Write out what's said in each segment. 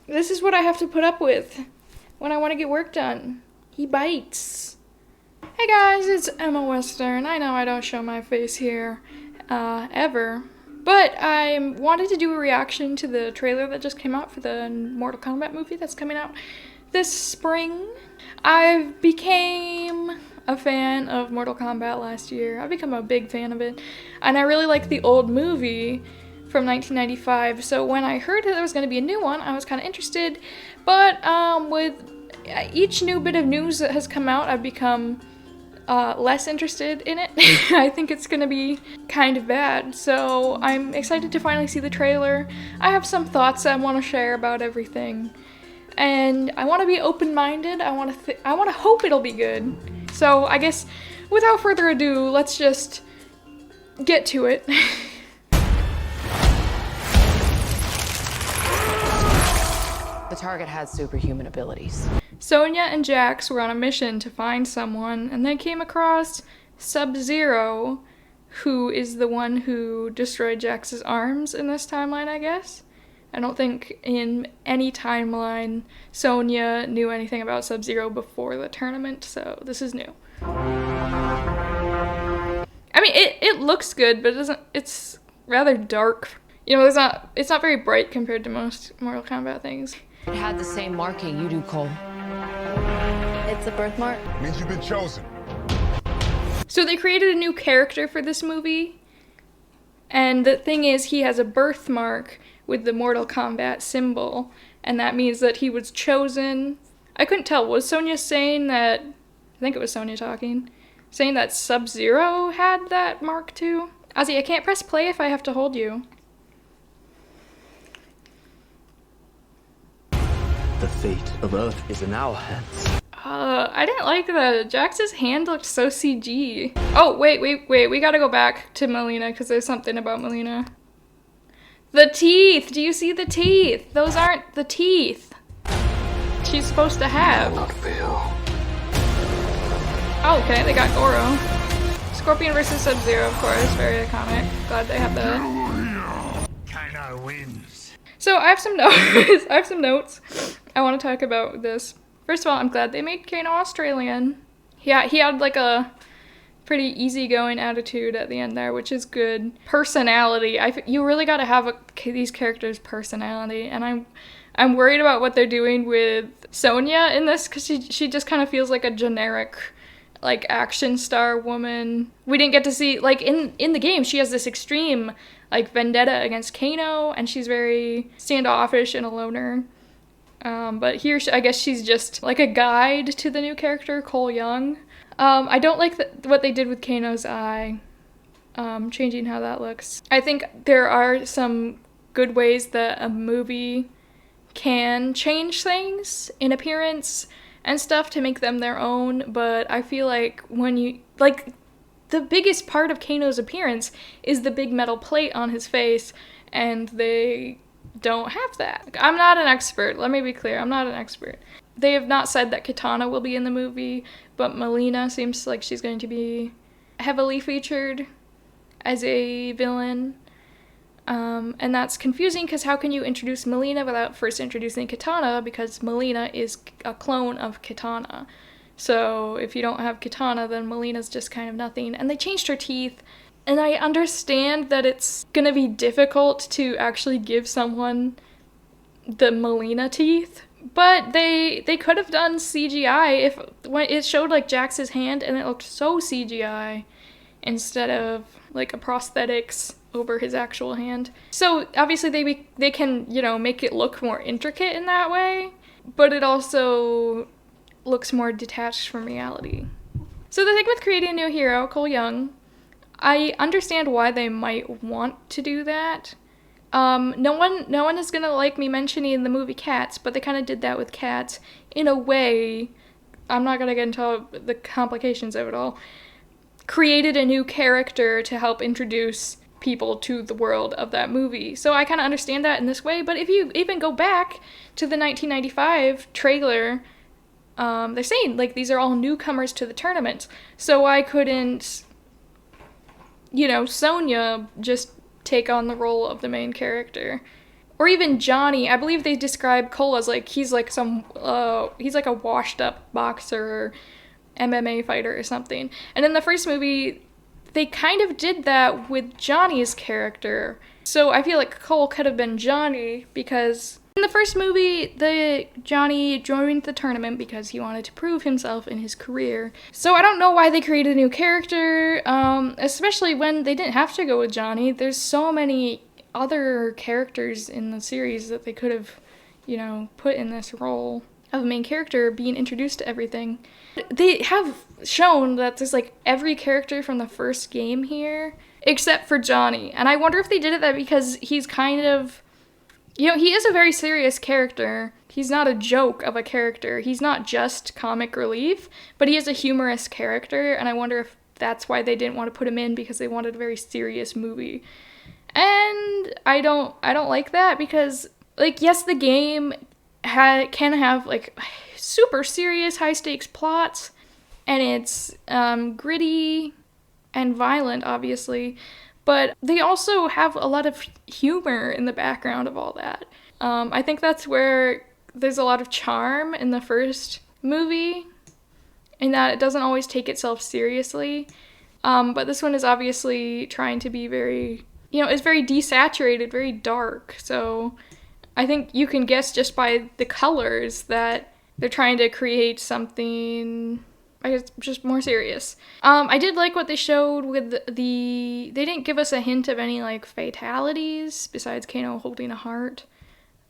This is what I have to put up with when I want to get work done. He bites. Hey guys, it's Emma Western. I know I don't show my face here, ever. But I wanted to do a reaction to the trailer that just came out for the Mortal Kombat movie that's coming out this spring. I became a fan of Mortal Kombat last year. I've become a big fan of it. And I really like the old movie from 1995. So when I heard that there was going to be a new one, I was kind of interested. But with each new bit of news that has come out, I've become less interested in it. I think it's gonna be kind of bad, so I'm excited to finally see the trailer. I have some thoughts I want to share about everything, and I want to be open-minded. I want to hope it'll be good. So I guess without further ado, let's just get to it. The target has superhuman abilities. Sonya and Jax were on a mission to find someone, and they came across Sub-Zero, who is the one who destroyed Jax's arms in this timeline, I guess. I don't think in any timeline Sonya knew anything about Sub-Zero before the tournament, so this is new. I mean, it looks good, but it's rather dark. You know, it's not very bright compared to most Mortal Kombat things. It had the same marking you do, Cole. It's a birthmark. Means you've been chosen. So they created a new character for this movie, and the thing is, he has a birthmark with the Mortal Kombat symbol, and that means that he was chosen. I couldn't tell, was Sonya saying that, I think it was Sonya talking, saying that Sub-Zero had that mark too? Ozzy, I can't press play if I have to hold you. The fate of Earth is in our hands. I didn't like that. Jax's hand looked so CG. Oh, wait, we gotta go back to Mileena, because there's something about Mileena. The teeth! Do you see the teeth? Those aren't the teeth she's supposed to have. Not fail. Oh, okay, they got Goro. Scorpion versus Sub-Zero, of course, very iconic. Glad they have that. Kinda wins. So I have some notes. I want to talk about this. First of all, I'm glad they made Kano Australian. Yeah, he had like a pretty easygoing attitude at the end there, which is good. Personality. You really got to have these characters' personality, and I'm worried about what they're doing with Sonya in this, because she just kind of feels like a generic, like, action star woman. We didn't get to see, like, in the game, she has this extreme, like, vendetta against Kano, and she's very standoffish and a loner. But here, I guess she's just like a guide to the new character, Cole Young. I don't like what they did with Kano's eye, changing how that looks. I think there are some good ways that a movie can change things in appearance and stuff to make them their own, but I feel like the biggest part of Kano's appearance is the big metal plate on his face, and they don't have that. I'm not an expert, let me be clear, I'm not an expert. They have not said that Kitana will be in the movie, but Mileena seems like she's going to be heavily featured as a villain. And that's confusing, because how can you introduce Mileena without first introducing Kitana, because Mileena is a clone of Kitana. So if you don't have Kitana, then Melina's just kind of nothing. And they changed her teeth. And I understand that it's gonna be difficult to actually give someone the Mileena teeth, but they could have done CGI when it showed like Jax's hand and it looked so CGI instead of like a prosthetics over his actual hand. So obviously they can, you know, make it look more intricate in that way, but it also looks more detached from reality. So the thing with creating a new hero, Cole Young, I understand why they might want to do that. No one is gonna like me mentioning the movie Cats, but they kind of did that with Cats in a way. I'm not gonna get into the complications of it all. Created a new character to help introduce people to the world of that movie. So I kind of understand that in this way, but if you even go back to the 1995 trailer, they're saying like these are all newcomers to the tournament. So why couldn't, you know, Sonya just take on the role of the main character? Or even Johnny. I believe they describe Cole as like he's like a washed up boxer, MMA fighter or something. And in the first movie, they kind of did that with Johnny's character. So I feel like Cole could have been Johnny, because in the first movie, Johnny joined the tournament because he wanted to prove himself in his career. So I don't know why they created a new character, especially when they didn't have to go with Johnny. There's so many other characters in the series that they could have, put in this role of a main character being introduced to everything. They have shown that there's like every character from the first game here, except for Johnny. And I wonder if they did it that because he's kind of, he is a very serious character. He's not a joke of a character. He's not just comic relief, but he is a humorous character. And I wonder if that's why they didn't want to put him in, because they wanted a very serious movie. And I don't like that, because, like, yes, the game can have, like, super serious, high-stakes plots, and it's gritty and violent, obviously, but they also have a lot of humor in the background of all that. I think that's where there's a lot of charm in the first movie, in that it doesn't always take itself seriously, but this one is obviously trying to be very... it's very desaturated, very dark, so I think you can guess just by the colors that they're trying to create something, I guess, just more serious. I did like what they showed with they didn't give us a hint of any, like, fatalities, besides Kano holding a heart,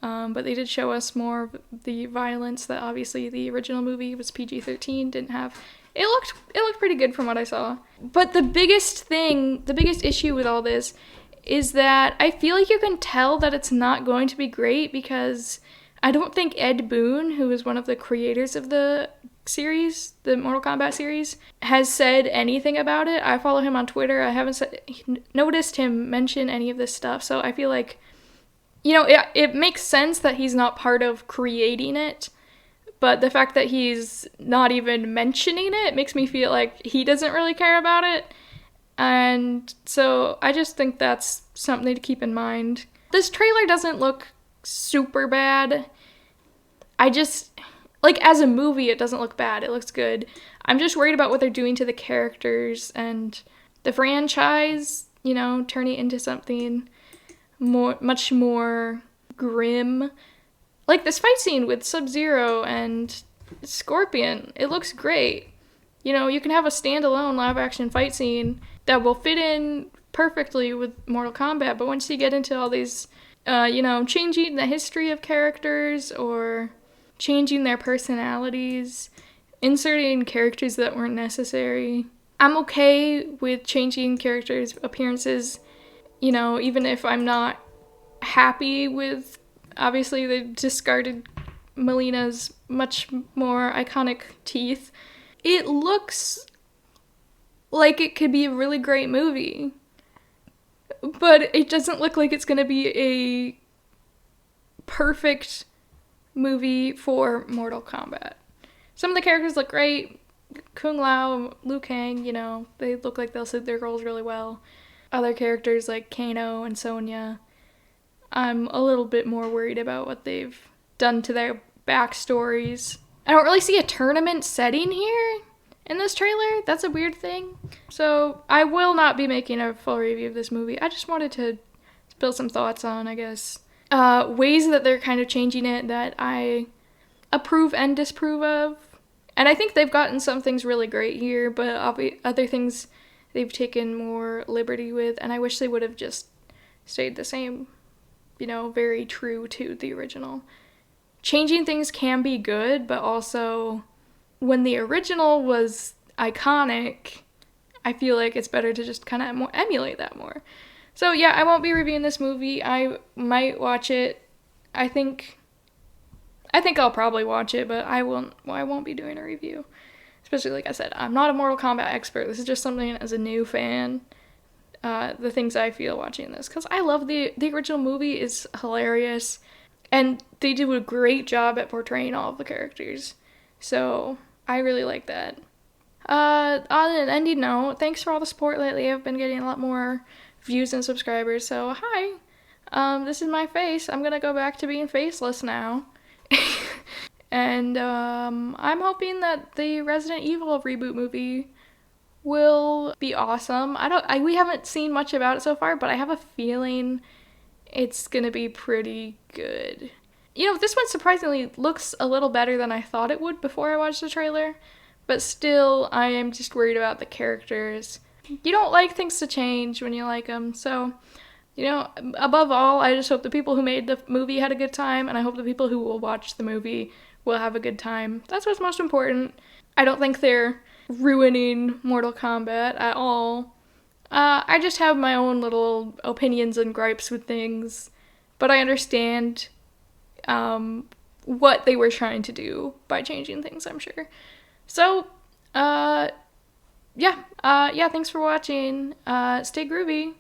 but they did show us more of the violence that obviously the original movie was PG-13, didn't have. It looked pretty good from what I saw. But the biggest issue with all this is that I feel like you can tell that it's not going to be great, because I don't think Ed Boon, who is one of the creators of the series, the Mortal Kombat series, has said anything about it. I follow him on Twitter. I haven't noticed him mention any of this stuff, so I feel like, it makes sense that he's not part of creating it, but the fact that he's not even mentioning it makes me feel like he doesn't really care about it. And so I just think that's something to keep in mind. This trailer doesn't look super bad. As a movie, it doesn't look bad. It looks good. I'm just worried about what they're doing to the characters and the franchise, turning it into something much more grim. Like this fight scene with Sub-Zero and Scorpion, it looks great. You can have a standalone live-action fight scene that will fit in perfectly with Mortal Kombat, but once you get into all these, changing the history of characters or changing their personalities, inserting characters that weren't necessary, I'm okay with changing characters' appearances, even if I'm not happy with, obviously, they discarded Melina's much more iconic teeth. It looks like it could be a really great movie, but it doesn't look like it's going to be a perfect movie for Mortal Kombat. Some of the characters look great. Kung Lao, Liu Kang, they look like they'll suit their roles really well. Other characters like Kano and Sonya, I'm a little bit more worried about what they've done to their backstories. I don't really see a tournament setting here in this trailer. That's a weird thing. So I will not be making a full review of this movie. I just wanted to spill some thoughts on, I guess, ways that they're kind of changing it that I approve and disapprove of. And I think they've gotten some things really great here, but other things they've taken more liberty with, and I wish they would have just stayed the same, very true to the original. Changing things can be good, but also when the original was iconic, I feel like it's better to just kind of emulate that more. So yeah, I won't be reviewing this movie. I might watch it. I think I'll probably watch it, but I won't be doing a review. Especially, like I said, I'm not a Mortal Kombat expert. This is just something as a new fan, the things I feel watching this. Because I love the original movie is hilarious. And they do a great job at portraying all of the characters. So I really like that. On an ending note, thanks for all the support lately. I've been getting a lot more views and subscribers. So hi. This is my face. I'm gonna go back to being faceless now. And I'm hoping that the Resident Evil reboot movie will be awesome. We haven't seen much about it so far, but I have a feeling it's gonna be pretty good. You know, this one surprisingly looks a little better than I thought it would before I watched the trailer, but still, I am just worried about the characters. You don't like things to change when you like them, so, you know, above all, I just hope the people who made the movie had a good time, and I hope the people who will watch the movie will have a good time. That's what's most important. I don't think they're ruining Mortal Kombat at all. I just have my own little opinions and gripes with things, but I understand what they were trying to do by changing things, I'm sure. So, yeah, thanks for watching. Stay groovy.